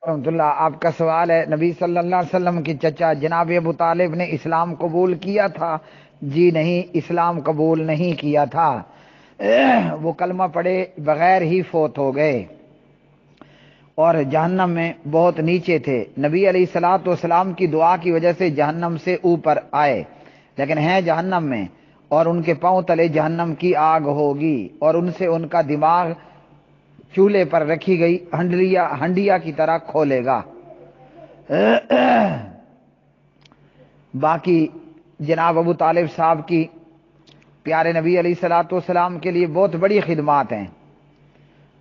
رحمۃ اللہ، آپ کا سوال ہے نبی صلی اللہ علیہ وسلم کے چچا جناب ابو طالب نے اسلام قبول کیا تھا؟ جی نہیں، اسلام قبول نہیں کیا تھا، وہ کلمہ پڑھے بغیر ہی فوت ہو گئے اور جہنم میں بہت نیچے تھے۔ نبی علیہ الصلوۃ والسلام کی دعا کی وجہ سے جہنم سے اوپر آئے، لیکن ہیں جہنم میں، اور ان کے پاؤں تلے جہنم کی آگ ہوگی، اور ان سے ان کا دماغ چولہے پر رکھی گئی ہنڈیا کی طرح کھولے گا۔ باقی جناب ابو طالب صاحب کی پیارے نبی علیہ الصلوۃ والسلام کے لیے بہت بڑی خدمات ہیں۔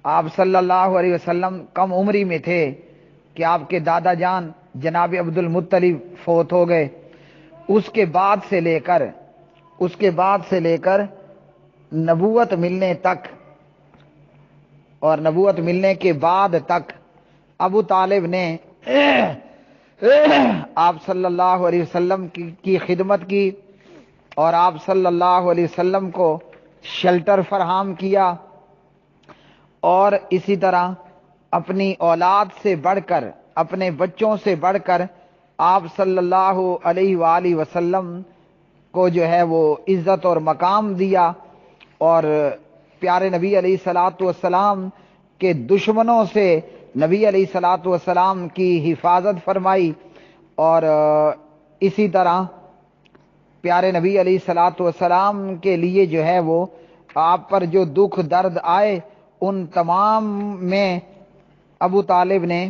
آپ صلی اللہ علیہ وسلم کم عمری میں تھے کہ آپ کے دادا جان جناب عبد المطلب فوت ہو گئے۔ اس کے بعد سے لے کر نبوت ملنے تک اور نبوت ملنے کے بعد تک ابو طالب نے آپ صلی اللہ علیہ وسلم کی خدمت کی، اور آپ صلی اللہ علیہ وسلم کو شیلٹر فراہم کیا، اور اسی طرح اپنی اولاد سے بڑھ کر، اپنے بچوں سے بڑھ کر آپ صلی اللہ علیہ وآلہ وسلم کو جو ہے وہ عزت اور مقام دیا، اور پیارے نبی علیہ الصلوۃ والسلام کے دشمنوں سے نبی علیہ الصلوۃ والسلام کی حفاظت فرمائی، اور اسی طرح پیارے نبی علیہ الصلوۃ والسلام کے لیے جو ہے وہ آپ پر جو دکھ درد آئے ان تمام میں ابو طالب نے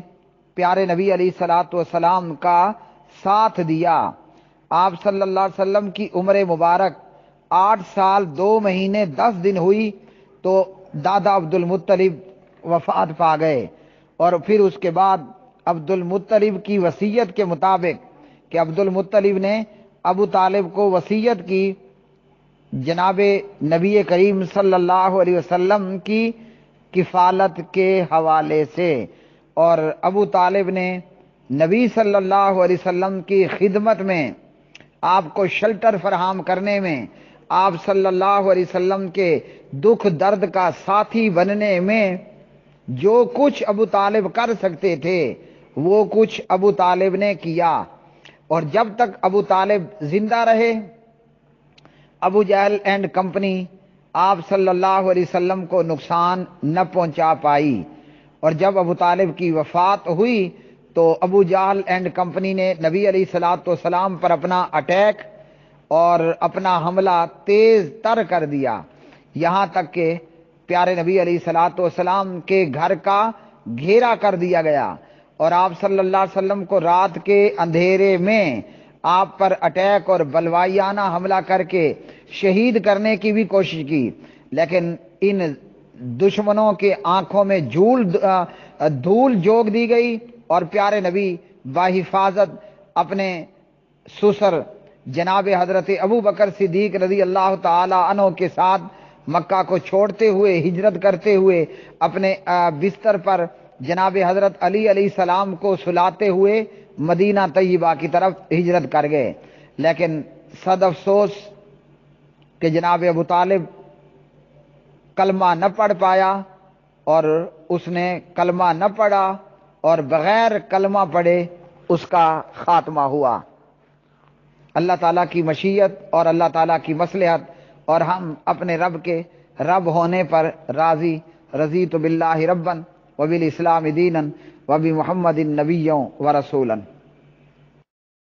پیارے نبی علیہ الصلوۃ والسلام کا ساتھ دیا۔ آپ صلی اللہ علیہ وسلم کی عمر مبارک 8 سال 2 مہینے 10 دن ہوئی تو دادا عبد المطلب وفات پا گئے، اور پھر اس کے بعد عبد المطلب کی وصیت کے مطابق کہ عبد المطلب نے ابو طالب کو وصیت کی جناب نبی کریم صلی اللہ علیہ وسلم کی کفالت کے حوالے سے، اور ابو طالب نے نبی صلی اللہ علیہ وسلم کی خدمت میں، آپ کو شیلٹر فراہم کرنے میں، آپ صلی اللہ علیہ وسلم کے دکھ درد کا ساتھی بننے میں جو کچھ ابو طالب کر سکتے تھے وہ کچھ ابو طالب نے کیا، اور جب تک ابو طالب زندہ رہے ابو جہل اینڈ کمپنی آپ صلی اللہ علیہ وسلم کو نقصان نہ پہنچا پائی، اور جب ابو طالب کی وفات ہوئی تو ابو جہل اینڈ کمپنی نے نبی علیہ الصلوۃ والسلام پر اپنا اٹیک اور اپنا حملہ تیز تر کر دیا، یہاں تک کہ پیارے نبی علیہ الصلوۃ والسلام کے گھر کا گھیرا کر دیا گیا، اور آپ صلی اللہ علیہ وسلم کو رات کے اندھیرے میں آپ پر اٹیک اور بلوائیانہ حملہ کر کے شہید کرنے کی بھی کوشش کی، لیکن ان دشمنوں کے آنکھوں میں دھول جوگ دی گئی، اور پیارے نبی بحفاظت اپنے سسر جناب حضرت ابو بکر صدیق رضی اللہ تعالی عنہ کے ساتھ مکہ کو چھوڑتے ہوئے، ہجرت کرتے ہوئے، اپنے بستر پر جناب حضرت علی علیہ السلام کو سلاتے ہوئے مدینہ طیبہ کی طرف ہجرت کر گئے، لیکن صد افسوس کہ جناب ابو طالب کلمہ نہ پڑھ پایا، اور اس نے کلمہ نہ پڑھا، اور بغیر کلمہ پڑھے اس کا خاتمہ ہوا۔ اللہ تعالیٰ کی مشیت اور اللہ تعالیٰ کی مصلحت، اور ہم اپنے رب کے رب ہونے پر راضی، رضیت باللہ ربا وبالاسلام دینا وبمحمد نبیا ورسولا۔